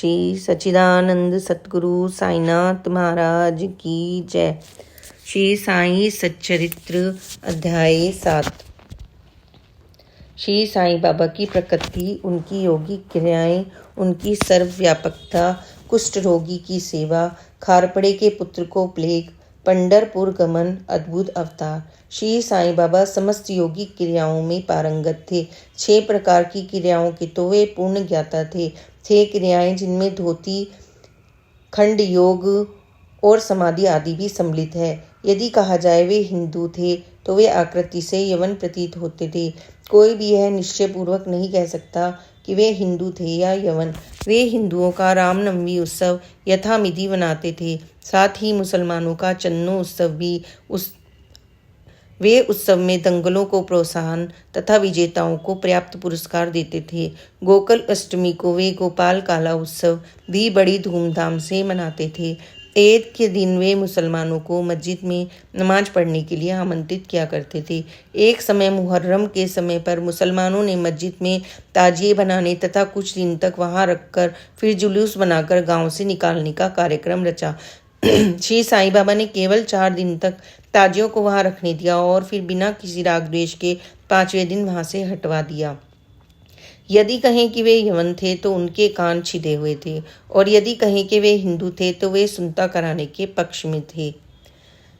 श्री सच्चिदानंद सतगुरु साईनाथ महाराज की जय। श्री साई सच्चरित्र अध्याय 7। श्री साईं बाबा की प्रकृति, उनकी योगिक क्रियाएं, उनकी सर्वव्यापकता, कुष्ठ रोगी की सेवा, खारपड़े के पुत्र को प्लेग, पंढरपुर गमन, अद्भुत अवतार। श्री साईं बाबा समस्त योगिक क्रियाओं में पारंगत थे। 6 प्रकार की क्रियाओं के तो वे पूर्ण ज्ञाता थे। 6 क्रियाएं जिनमें धोती, खंड योग और समाधि आदि भी सम्मिलित है। यदि कहा जाए वे हिंदू थे तो वे आकृति से यवन प्रतीत होते थे। कोई भी यह निश्चय पूर्वक नहीं कह सकता कि वे हिंदू थे या यवन। वे हिंदुओं का रामनवमी उत्सव यथाविधि मनाते थे। साथ ही मुसलमानों का चन्नो उत्सव भी वे उत्सव में दंगलों को प्रोत्साहन तथा विजेताओं को पर्याप्त पुरस्कार देते थे। गोकुल अष्टमी को वे गोपाल काला उत्सव भी बड़ी धूमधाम से मनाते थे। ईद के दिन वे मुसलमानों को मस्जिद में नमाज पढ़ने के लिए आमंत्रित किया करते थे। एक समय मुहर्रम के समय पर मुसलमानों ने मस्जिद में ताजिए बनाने तथा कुछ दिन तक वहां रखकर फिर जुलूस बनाकर गांव से निकालने का कार्यक्रम रचा। श्री साईं बाबा ने केवल 4 दिन तक ताजियों को वहां रखने दिया और फिर बिना किसी राग द्वेष के 5वें दिन वहां से हटवा दिया। यदि कहें कि वे यवन थे तो उनके कान छिदे हुए थे, और यदि कहें कि वे हिंदू थे तो वे सुनता कराने के पक्ष में थे।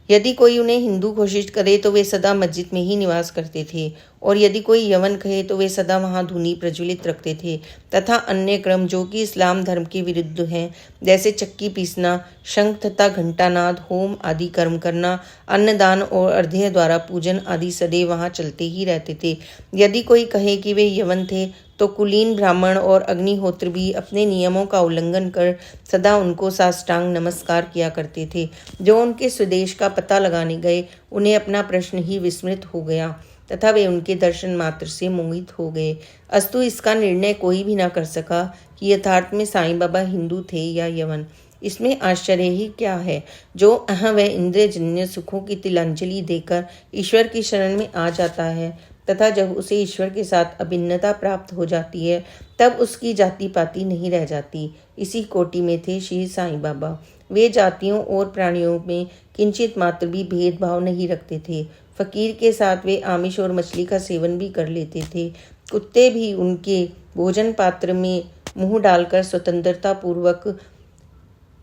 यदि कोई उन्हें हिंदू घोषित करे तो वे सदा मस्जिद में ही निवास करते थे, और यदि कोई यवन कहे तो वे सदा वहां धुनी प्रज्वलित रखते थे तथा अन्य क्रम जो कि इस्लाम धर्म के विरुद्ध हैं, जैसे चक्की पीसना, शंख तथा घंटानाद, होम आदि कर्म करना, अन्नदान और अर्घ्य द्वारा पूजन आदि सदैव वहां चलते ही रहते थे। यदि कोई कहे कि वे यवन थे तो कुलीन ब्राह्मण और अग्निहोत्र भी अपने नियमों का उल्लंघन कर सदा उनको साष्टांग नमस्कार किया करते थे। जो उनके स्वदेश का पता लगाने गए उन्हें अपना प्रश्न ही विस्मृत हो गया तथा वे उनके दर्शन मात्र से मोहित हो गए। अस्तु इसका निर्णय कोई भी न कर सका कि यथार्थ में साईं बाबा हिंदू थे या यवन। इसमें आश्चर्य ही क्या है। जो व इंद्रियजन्य सुखों की तिलांजलि देकर ईश्वर की शरण में आ जाता है तथा जब उसे ईश्वर के साथ अभिन्नता प्राप्त हो जाती है तब उसकी जाति पाति नहीं रह जाती। इसी कोटि में थे श्री साईं बाबा। वे जातियों और प्राणियों में किंचित मात्र भी भेदभाव नहीं रखते थे। फकीर के साथ वे आमिष और मछली का सेवन भी कर लेते थे। कुत्ते भी उनके भोजन पात्र में मुंह डालकर स्वतंत्रता पूर्वक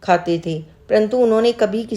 खाते थे, परंतु उन्होंने कभी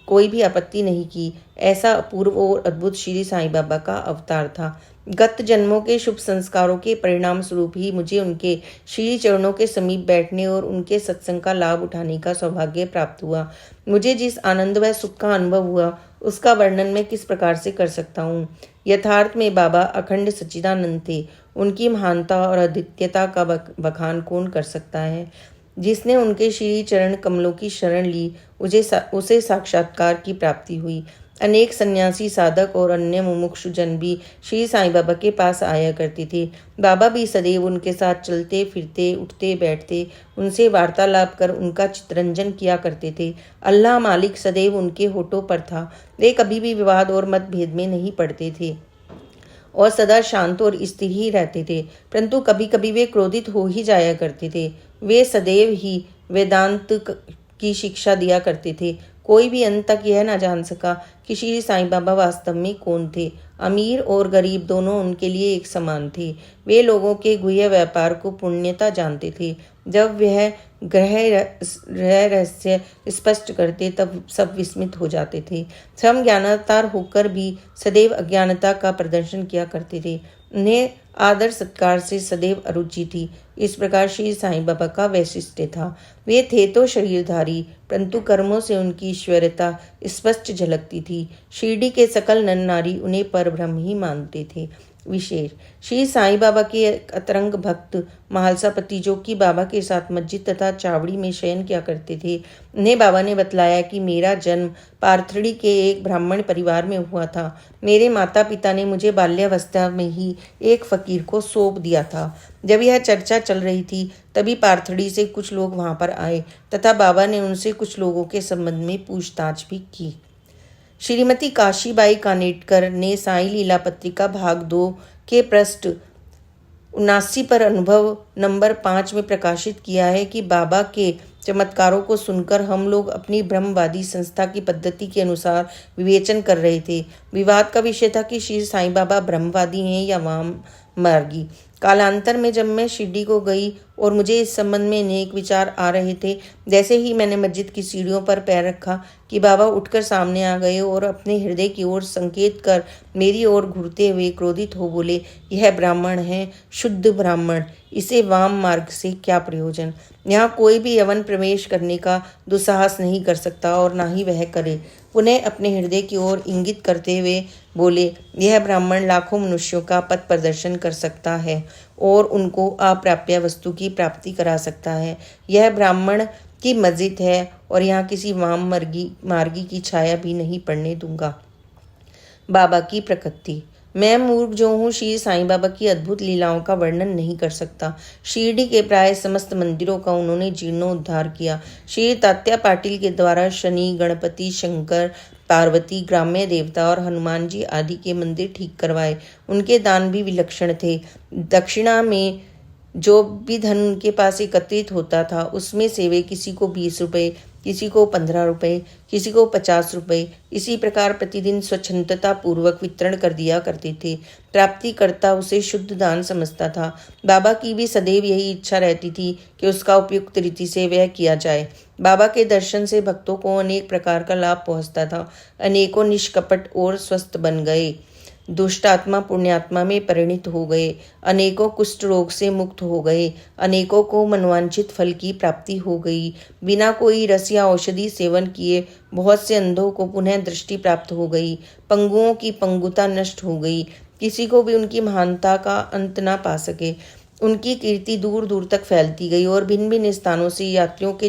कोई भी आपत्ति नहीं की। ऐसा अपूर्व और अद्भुत श्री साईं बाबा का अवतार था। गत जन्मों के शुभ संस्कारों के परिणाम स्वरूप ही मुझे उनके श्री चरणों के समीप बैठने और उनके सत्संग का लाभ उठाने का सौभाग्य प्राप्त हुआ। मुझे जिस आनंद व सुख का अनुभव हुआ उसका वर्णन मैं किस प्रकार से कर सकता हूँ। यथार्थ में बाबा अखंड सच्चिदानंद थे। उनकी महानता और अद्वितीयता का बखान कौन कर सकता है। जिसने उनके श्री चरण कमलों की शरण ली उसे साक्षात्कार की प्राप्ति हुई। अनेक सन्यासी, साधक और अन्य मुमुक्षु जन भी श्री साईं बाबा के पास आया करते थे। बाबा भी सदैव उनके साथ चलते फिरते, उठते बैठते, उनसे वार्तालाप कर उनका चित्तरंजन किया करते थे। अल्लाह मालिक सदैव उनके होठों पर था। वे कभी भी विवाद और मतभेद में नहीं पड़ते थे और सदा शांत और स्थिर ही रहते थे, परंतु कभी कभी वे क्रोधित हो ही जाया करते थे। वे सदैव ही वेदांत की शिक्षा दिया करते थे। कोई भी अंत तक यह न जान सका कि श्री साईं बाबा वास्तव में कौन थे। अमीर और गरीब दोनों उनके लिए एक समान थे। वे लोगों के गुह्य व्यापार को पुण्यता जानते थे। जब वह ग्रह रहस्य स्पष्ट करते तब सब विस्मित हो जाते थे। स्वयं ज्ञानावतार होकर भी सदैव अज्ञानता का प्रदर्शन किया करते थे। उन्हें आदर सत्कार से सदैव अरुचि थी। इस प्रकार श्री साईं बाबा का वैशिष्ट्य था। वे थे तो शरीरधारी, परंतु कर्मों से उनकी ईश्वरता स्पष्ट झलकती थी। शिरडी के सकल नर नारी उन्हें परब्रह्म ही मानते थे। विशेष श्री साईं बाबा के अतरंग भक्त महालसापति, जो कि बाबा के साथ मस्जिद तथा चावड़ी में शयन किया करते थे, उन्हें बाबा ने बतलाया कि मेरा जन्म पार्थड़ी के एक ब्राह्मण परिवार में हुआ था। मेरे माता पिता ने मुझे बाल्यावस्था में ही एक फकीर को सौंप दिया था। जब यह चर्चा चल रही थी तभी पार्थड़ी से कुछ लोग वहां पर आए तथा बाबा ने उनसे कुछ लोगों के संबंध में पूछताछ भी की। श्रीमती काशीबाई कानेटकर ने साई लीला पत्रिका भाग 2 के पृष्ठ 79 पर अनुभव नंबर 5 में प्रकाशित किया है कि बाबा के चमत्कारों को सुनकर हम लोग अपनी ब्रह्मवादी संस्था की पद्धति के अनुसार विवेचन कर रहे थे। विवाद का विषय था कि श्री साईं बाबा ब्रह्मवादी हैं या वाम मार्गी। कालांतर में जब मैं शिरडी को गई और मुझे इस संबंध में अनेक विचार आ रहे थे, जैसे ही मैंने मस्जिद की सीढ़ियों पर पैर रखा कि बाबा उठकर सामने आ गए और अपने हृदय की ओर संकेत कर मेरी ओर घूरते हुए क्रोधित हो बोले, यह ब्राह्मण है, शुद्ध ब्राह्मण, इसे वाम मार्ग से क्या प्रयोजन। यहाँ कोई भी यवन प्रवेश करने का दुस्साहस नहीं कर सकता और ना ही वह करे। पुनः अपने हृदय की ओर इंगित करते हुए बोले, यह ब्राह्मण लाखों मनुष्यों का पथ प्रदर्शन कर सकता है और उनको अप्राप्य वस्तु की प्राप्ति करा सकता है। यह ब्राह्मण की मस्जिद है और यहाँ किसी वाम मार्गी की छाया भी नहीं पड़ने दूंगा। बाबा की प्रकृति। मैं मूर्ख जो हूँ श्री साईं बाबा की अद्भुत लीलाओं का वर्णन नहीं कर सकता। शिरडी के प्राय समस्त मंदिरों का उन्होंने जीर्णोद्धार किया। श्री तात्या पाटिल के द्वारा शनि, गणपति, शंकर, पार्वती, ग्राम्य देवता और हनुमान जी आदि के मंदिर ठीक करवाए। उनके दान भी विलक्षण थे। दक्षिणा में जो भी धन उनके पास एकत्रित होता था उसमें से वे किसी को 20 रुपये, किसी को 15 रुपये, किसी को 50 रुपये, इसी प्रकार प्रतिदिन स्वच्छंदता पूर्वक वितरण कर दिया करते थे। प्राप्तिकर्ता उसे शुद्ध दान समझता था। बाबा की भी सदैव यही इच्छा रहती थी कि उसका उपयुक्त रीति से व्यय किया जाए। बाबा के दर्शन से भक्तों को अनेक प्रकार का लाभ पहुंचता था। अनेकों निष्कपट और स्वस्थ बन गए, दुष्ट आत्मा पुण्यात्मा में परिणित हो गए, अनेकों कुष्ठ रोग से मुक्त हो गए, अनेकों को मनवांछित फल की प्राप्ति हो गई। बिना कोई रस या औषधि सेवन किए बहुत से अंधों को पुनः दृष्टि प्राप्त हो गई। पंगुओं की पंगुता नष्ट हो गई। किसी को भी उनकी महानता का अंत न पा सके। उनकी कीर्ति दूर दूर तक फैलती गई और भिन्न भिन्न स्थानों से यात्रियों के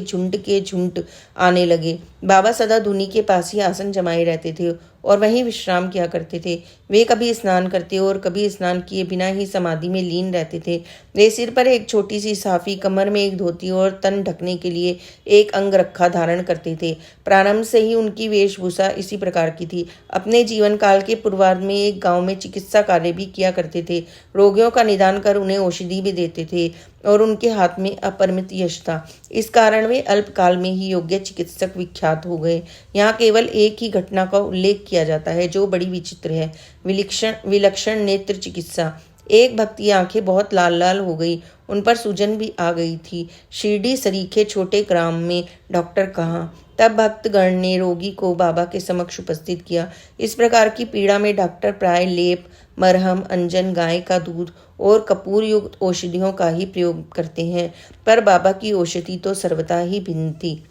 झुंड आने लगे। बाबा सदा धुनी के पास ही आसन जमाए रहते थे और वहीं विश्राम किया करते थे। वे कभी स्नान करते और कभी स्नान किए बिना ही समाधि में लीन रहते थे। वे सिर पर एक छोटी सी साफी, कमर में एक धोती और तन ढकने के लिए एक अंगरखा धारण करते थे। प्रारंभ से ही उनकी वेशभूषा इसी प्रकार की थी। अपने जीवन काल के पूर्वार्ध में एक गांव में चिकित्सा कार्य भी किया करते थे। रोगियों का निदान कर उन्हें औषधि भी देते थे और उनके हाथ में अपरिमित यश था। इस कारण वे अल्पकाल में ही योग्य चिकित्सक विख्यात हो गए। यहाँ केवल एक ही घटना का उल्लेख किया जाता है जो बड़ी विचित्र है, विलक्षण नेत्र चिकित्सा। एक भक्त की आंखें बहुत लाल लाल हो गई, उन पर सूजन भी आ गई थी। शिरडी सरीखे छोटे ग्राम में डॉक्टर कहाँ। तब भक्तगण ने रोगी को बाबा के समक्ष उपस्थित किया। इस प्रकार की पीड़ा में डॉक्टर प्राय लेप, मरहम, अंजन, गाय का दूध और कपूर युक्त औषधियों का ही प्रयोग करते हैं, पर बाबा की औषधि तो सर्वथा ही भिन्न थी।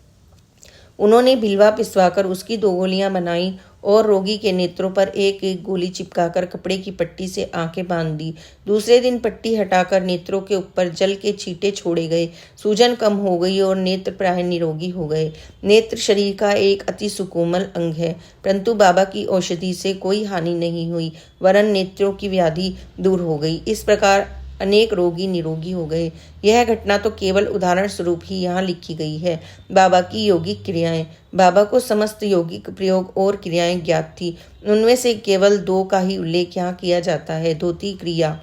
उन्होंने भिलवा पिसवाकर उसकी 2 गोलियां बनाई और रोगी के नेत्रों पर एक एक गोली चिपकाकर कपड़े की पट्टी से आंखें बांध दी। दूसरे दिन पट्टी हटाकर नेत्रों के ऊपर जल के छींटे छोड़े गए। सूजन कम हो गई और नेत्र प्राय निरोगी हो गए। नेत्र शरीर का एक अति सुकोमल अंग है, परंतु बाबा की औषधि से कोई हानि नहीं हुई, वरन नेत्रों की व्याधि दूर हो गई। इस प्रकार अनेक रोगी निरोगी हो गए। यह घटना तो केवल उदाहरण स्वरूप ही यहाँ लिखी गई है। बाबा की योगिक क्रियाएं। बाबा को समस्त यौगिक प्रयोग और क्रियाएं ज्ञात थी। उनमें से केवल 2 का ही उल्लेख यहाँ किया जाता है। धोती क्रिया।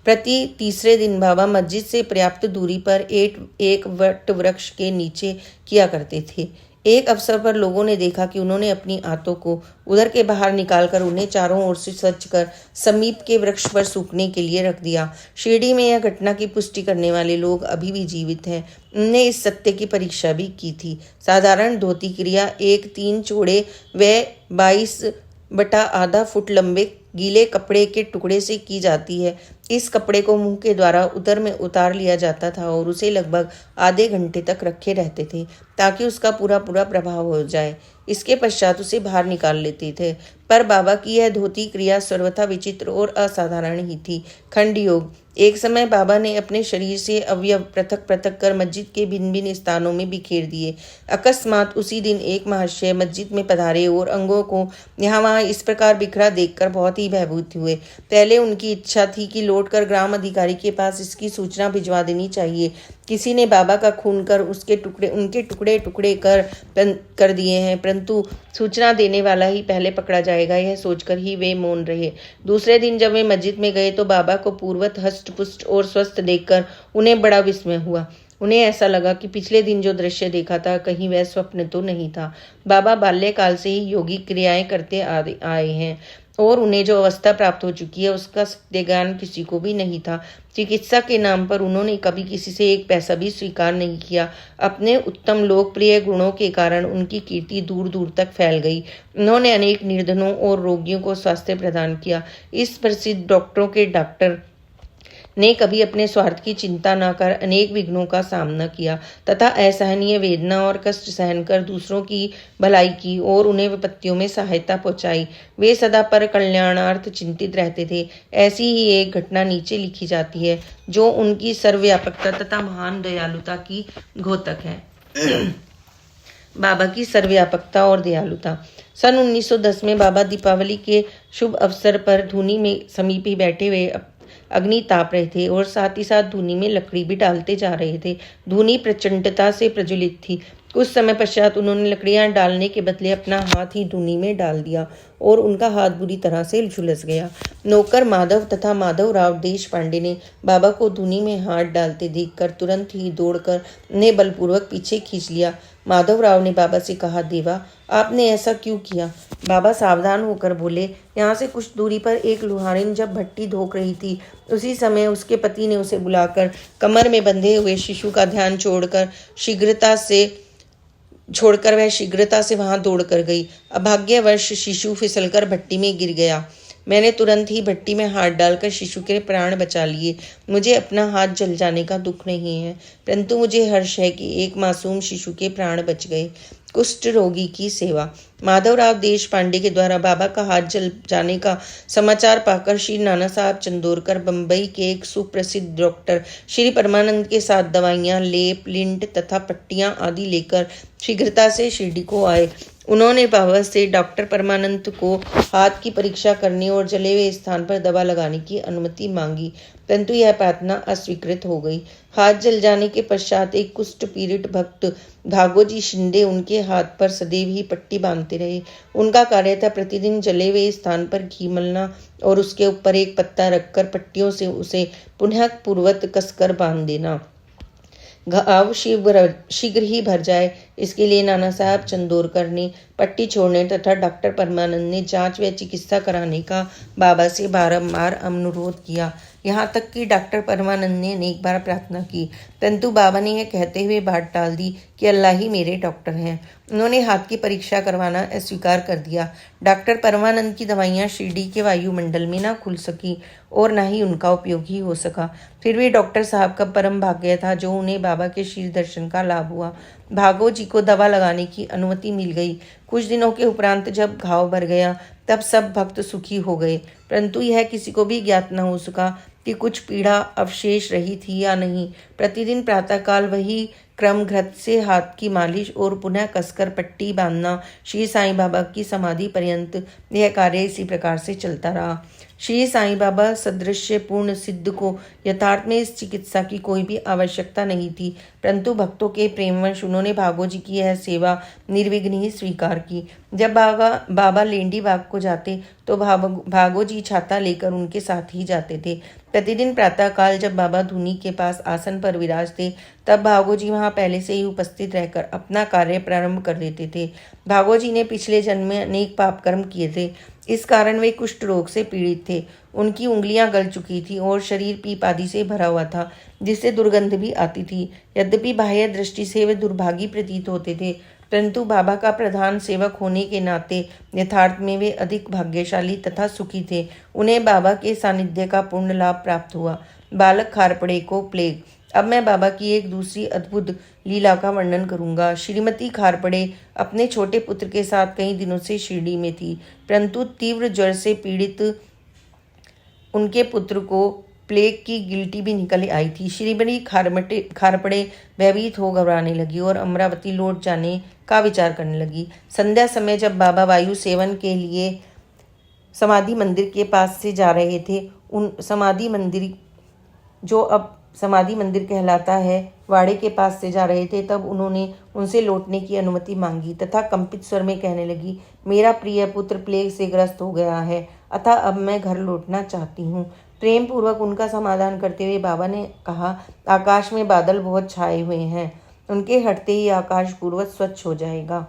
प्रति तीसरे दिन बाबा मस्जिद से पर्याप्त दूरी पर एक वट वृक्ष के नीचे किया करते थे। एक अवसर पर लोगों ने देखा कि उन्होंने अपनी आंतों को उधर के बाहर निकालकर उन्हें चारों ओर से स्वच्छ कर समीप के वृक्ष पर सूखने के लिए रख दिया। शिरडी में यह घटना की पुष्टि करने वाले लोग अभी भी जीवित हैं। उन्होंने इस सत्य की परीक्षा भी की थी। साधारण धोती क्रिया 1-3 चौड़े व 22/आधा फुट लंबे गीले कपड़े के टुकड़े से की जाती है। इस कपड़े को मुंह के द्वारा उदर में उतार लिया जाता था और उसे लगभग आधे घंटे तक रखे रहते थे ताकि उसका पूरा प्रभाव हो जाए। इसके पश्चात उसे बाहर निकाल लेते थे। पर बाबा की यह धोती क्रिया सर्वथा विचित्र और असाधारण ही थी। खंड योग। एक समय बाबा ने अपने शरीर से अवयव पृथक पृथक कर मस्जिद के भिन्न भिन्न स्थानों में बिखेर दिए। अकस्मात उसी दिन एक महाशय मस्जिद में पधारे और अंगों को यहाँ वहाँ इस प्रकार बिखरा देखकर बहुत ही भयभीत हुए। पहले उनकी इच्छा थी कि लौट लौटकर ग्राम अधिकारी के पास इसकी सूचना भिजवा देनी चाहिए। किसी ने बाबा का खून कर उनके टुकड़े टुकड़े कर दिए हैं, परंतु सूचना देने वाला ही पहले पकड़ा जाएगा, यह सोचकर ही वे मौन रहे। दूसरे दिन जब वे मस्जिद में गए तो बाबा को पूर्वत हष्ट पुष्ट और स्वस्थ देखकर उन्हें बड़ा विस्मय हुआ। उन्हें ऐसा लगा कि पिछले दिन जो दृश्य देखा था कहीं वह स्वप्न तो नहीं था। बाबा बाल्यकाल से ही योगी क्रियाएं करते आए हैं और उन्हें जो अवस्था प्राप्त हो चुकी है उसका सत्य ज्ञान किसी को भी नहीं था। चिकित्सा के नाम पर उन्होंने कभी किसी से एक पैसा भी स्वीकार नहीं किया। अपने उत्तम लोकप्रिय गुणों के कारण उनकी कीर्ति दूर दूर तक फैल गई। उन्होंने अनेक निर्धनों और रोगियों को स्वास्थ्य प्रदान किया। इस प्रसिद्ध डॉक्टरों के डॉक्टर ने कभी अपने स्वार्थ की चिंता न कर अनेक विघ्नों का सामना किया तथा असहनीय वेदना और कष्ट सहन कर दूसरों की भलाई की और उन्हें विपत्तियों में सहायता पहुंचाई। वे सदा पर कल्याणार्थ चिंतित रहते थे। ऐसी ही एक घटना नीचे लिखी जाती है जो उनकी सर्वव्यापकता तथा महान दयालुता की द्योतक है। बाबा की सर्वव्यापकता और दयालुता। सन 1910 में बाबा दीपावली के शुभ अवसर पर धूनी में समीप ही बैठे हुए अग्नि ताप रहे थे और साथ ही साथ धूनी में लकड़ी भी डालते जा रहे थे। धूनी प्रचंडता से प्रज्वलित थी। कुछ समय पश्चात उन्होंने लकड़ियां डालने के बदले अपना हाथ ही धूनी में डाल दिया और उनका हाथ बुरी तरह से झुलस गया। नौकर माधव तथा माधवराव देशपांडे ने बाबा को धूनी में हाथ डालते देखकर तुरंत ही दौड़कर उन्हें बलपूर्वक पीछे खींच लिया। माधवराव ने बाबा से कहा, देवा, आपने ऐसा क्यों किया? बाबा सावधान होकर बोले, यहाँ से कुछ दूरी पर एक लुहारिन जब भट्टी धोक रही थी, उसी समय उसके पति ने उसे बुलाकर कमर में बंधे हुए शिशु का ध्यान छोड़कर वह शीघ्रता से वहां दौड़ कर गई। अभाग्यवश शिशु फिसलकर भट्टी में गिर गया। मैंने तुरंत ही भट्टी में हाथ डालकर शिशु के प्राण बचा लिए। मुझे अपना हाथ जल जाने का दुख नहीं है, परंतु मुझे हर्ष है कि एक मासूम शिशु के प्राण बच गए। कुष्ठ रोगी की सेवा। माधवराव देशपांडे के द्वारा बाबा का हाथ जल जाने का समाचार पाकर श्री नाना साहब चंदोरकर बंबई के एक सुप्रसिद्ध डॉक्टर श्री परमानंद के साथ दवाइयाँ, लेप, लिंट तथा पट्टियाँ आदि लेकर शीघ्रता से शिरडी को आए। उन्होंने बाबा से डॉक्टर परमानंद को हाथ की परीक्षा करने और जले हुए स्थान पर दवा लगाने की अनुमति मांगी, परंतु यह प्रार्थना अस्वीकृत हो गई। हाथ जल जाने के पश्चात एक कुष्ठ पीड़ित भक्त भागोजी शिंदे उनके हाथ पर सदैव ही पट्टी बांधते रहे। उनका कार्य था प्रतिदिन जले हुए स्थान पर घी मलना और उसके ऊपर एक पत्ता रखकर पट्टियों से उसे पुनः पूर्वत कसकर बांध देना। घाव शीघ्र ही भर जाए, इसके लिए नाना साहब चंदोरकर ने पट्टी छोड़ने तथा डॉक्टर परमानंद ने जांच व चिकित्सा कराने का बाबा से बारंबार अनुरोध किया। यहाँ तक कि डॉक्टर परमानंद ने अनेक बार प्रार्थना की, परंतु बाबा ने यह कहते हुए बात टाल दी कि अल्लाह ही मेरे डॉक्टर हैं। उन्होंने हाथ की परीक्षा करवाना अस्वीकार कर दिया। डॉक्टर परमानंद की दवाइयाँ शिरडी के वायुमंडल में ना खुल सकी और न ही उनका उपयोग ही हो सका। फिर भी डॉक्टर साहब का परम भाग्य था जो उन्हें बाबा के शीर दर्शन का लाभ हुआ। भागो जी को दवा लगाने की अनुमति मिल गई। कुछ दिनों के उपरांत जब घाव भर गया तब सब भक्त सुखी हो गए, परंतु यह किसी को भी ज्ञात न हो सका कि कुछ पीड़ा अवशेष रही थी या नहीं। प्रतिदिन प्रातःकाल वही क्रम घृत से हाथ की मालिश और पुनः कसकर पट्टी बांधना श्री साईं बाबा की समाधि पर्यंत यह कार्य इसी प्रकार से चलता रहा। श्री साईं बाबा सदृश्य पूर्ण सिद्ध को यथार्थ में इस चिकित्सा की कोई भी आवश्यकता नहीं थी, परंतु भक्तों के प्रेमवश उन्होंने भागो जी की यह सेवा निर्विघ्न ही स्वीकार की। जब बाबा लेंडी बाग को जाते तो भागो जी छाता लेकर उनके साथ ही जाते थे। प्रतिदिन प्रातःकाल जब बाबा धूनी के पास आसन पर विराजते तब भागो जी वहाँ पहले से ही उपस्थित रहकर अपना कार्य प्रारंभ कर देते थे। भागो जी ने पिछले जन्म में अनेक पाप कर्म किए थे, इस कारण वे कुष्ठ रोग से पीड़ित थे। उनकी उंगलियां गल चुकी थी और शरीर पीप आदि से भरा हुआ था, जिससे दुर्गंध भी आती थी। यद्यपि बाह्य दृष्टि से वे दुर्भागी प्रतीत होते थे, परंतु बाबा का प्रधान सेवक होने के नाते यथार्थ में वे अधिक भाग्यशाली तथा सुखी थे। उन्हें बाबा के सानिध्य का पूर्ण लाभ प्राप्त हुआ। बालक खारपड़े को प्लेग। अब मैं बाबा की एक दूसरी अद्भुत लीला का वर्णन करूंगा। श्रीमती खारपड़े अपने छोटे पुत्र के साथ कई दिनों से शिरडी में थी, परंतु तीव्र ज्वर से पीड़ित उनके पुत्र को प्लेग की गिल्टी भी निकल आई थी। श्रीमती खारपड़े भयभीत हो घबराने लगी और अमरावती लौट जाने का विचार करने लगी। संध्या समय जब बाबा वायु सेवन के लिए समाधि मंदिर के पास से जा रहे थे। उन समाधि मंदिर जो अब समाधि मंदिर कहलाता है, वाड़े के पास से जा रहे थे, तब उन्होंने उनसे लौटने की अनुमति मांगी तथा कंपित स्वर में कहने लगी, मेरा प्रिय पुत्र प्लेग से ग्रस्त हो गया है, अतः अब मैं घर लौटना चाहती हूँ। प्रेम पूर्वक उनका समाधान करते हुए बाबा ने कहा, आकाश में बादल बहुत छाए हुए हैं, उनके हटते ही आकाश पूर्वत स्वच्छ हो जाएगा।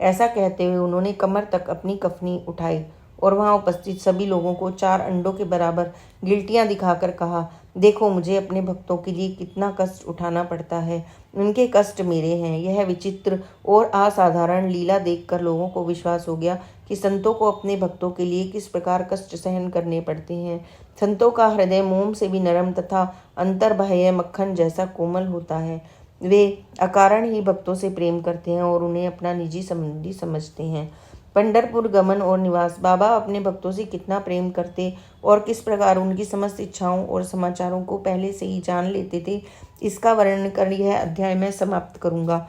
ऐसा कहते हुए उन्होंने कमर तक अपनी कफनी उठाई और वहां उपस्थित सभी लोगों को 4 अंडों के बराबर गिल्टियां दिखाकर कहा, देखो मुझे अपने भक्तों के लिए कितना कष्ट उठाना पड़ता है, उनके कष्ट मेरे हैं। यह विचित्र और असाधारण लीला देखकर लोगों को विश्वास हो गया कि संतों को अपने भक्तों के लिए किस प्रकार कष्ट सहन करने पड़ते हैं। संतों का हृदय मोम से भी नरम तथा अंतर्बाह्य मक्खन जैसा कोमल होता है। वे अकारण ही भक्तों से प्रेम करते हैं और उन्हें अपना निजी संबंधी समझते हैं। पंढरपुर गमन और निवास। बाबा अपने भक्तों से कितना प्रेम करते और किस प्रकार उनकी समस्त इच्छाओं और समाचारों को पहले से ही जान लेते थे, इसका वर्णन कर यह अध्याय मैं समाप्त करूंगा।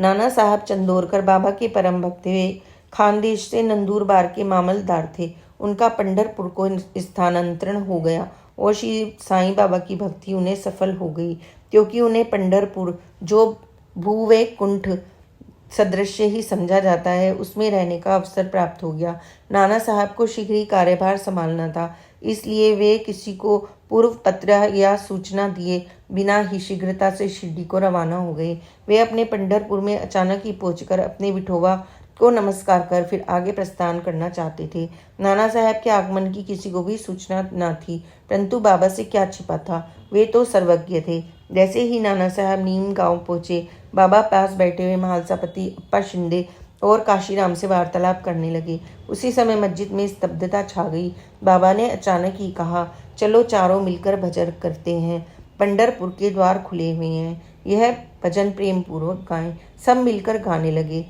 नाना साहब चंदोरकर बाबा के परम भक्त वे खानदेश से नंदूरबार के मामलदार थे। उनका पंढरपुर को स्थानांतरण हो गया और श्री साईं बाबा की भक्ति उन्हें सफल हो गई, क्योंकि उन्हें पंढरपुर जो भूवैकुंठ सदृश्य ही समझा जाता है, उसमें रहने का अवसर प्राप्त हो गया। नाना साहब को शीघ्र ही कार्यभार संभालना था, इसलिए वे किसी को पूर्व पत्र या सूचना दिए बिना ही शीघ्रता से शिरडी को रवाना हो गए। वे अपने पंढरपुर में अचानक ही पहुंचकर अपने विठोबा को नमस्कार कर फिर आगे प्रस्थान करना चाहते थे। नाना साहब के आगमन की किसी को भी सूचना न थी, परंतु बाबा से क्या छिपा था, वे तो सर्वज्ञ थे। जैसे ही नाना साहब नीम गांव पहुंचे, बाबा पास बैठे हुए महालसापति अप्पा शिंदे और काशीराम से वार्तालाप करने लगे। उसी समय मस्जिद में स्तब्धता छा गई। बाबा ने अचानक ही कहा, चलो चारों मिलकर भजन करते हैं, पंढरपुर के द्वार खुले हुए हैं, यह भजन प्रेम पूर्वक गाएं। सब मिलकर गाने लगे।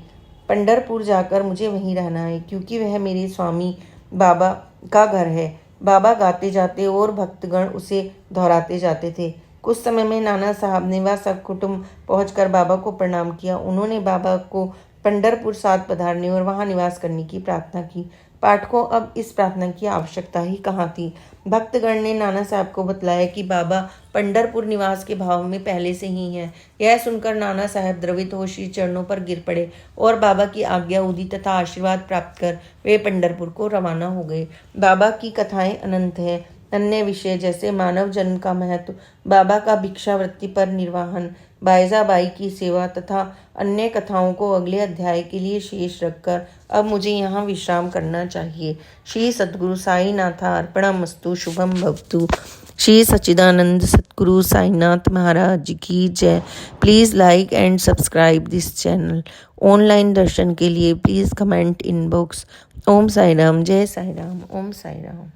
पंढरपुर जाकर मुझे वहीं रहना है, क्योंकि वह मेरे स्वामी बाबा का घर है। बाबा गाते जाते और भक्तगण उसे दोहराते जाते थे। कुछ समय में नाना साहब ने व सब कुटुंब पहुंचकर बाबा को प्रणाम किया। उन्होंने बाबा को पंढरपुर साथ पधारने और वहां निवास करने की प्रार्थना की। पाठकों, अब इस प्रार्थना की आवश्यकता ही कहाँ थी। भक्तगण ने नाना साहब को बतलाया कि बाबा पंढरपुर निवास के भाव में पहले से ही हैं। यह सुनकर नाना साहब द्रवित हो श्री चरणों पर गिर पड़े और बाबा की आज्ञा उदी तथा आशीर्वाद प्राप्त कर वे पंढरपुर को रवाना हो गए। बाबा की कथाएं अनंत हैं। अन्य विषय जैसे मानव जन्म का महत्व, बाबा का भिक्षावृत्ति पर निर्वाहन, बाईजाबाई की सेवा तथा अन्य कथाओं को अगले अध्याय के लिए शेष रखकर अब मुझे यहाँ विश्राम करना चाहिए। श्री सद्गुरु साईनाथा अर्पणमस्तु। शुभम भवतु। श्री सच्चिदानंद सद्गुरु साईनाथ महाराज की जय। Please like and subscribe this channel. Online दर्शन के लिए please comment in box. Om Sai Ram, जय साई राम, ओम साई राम।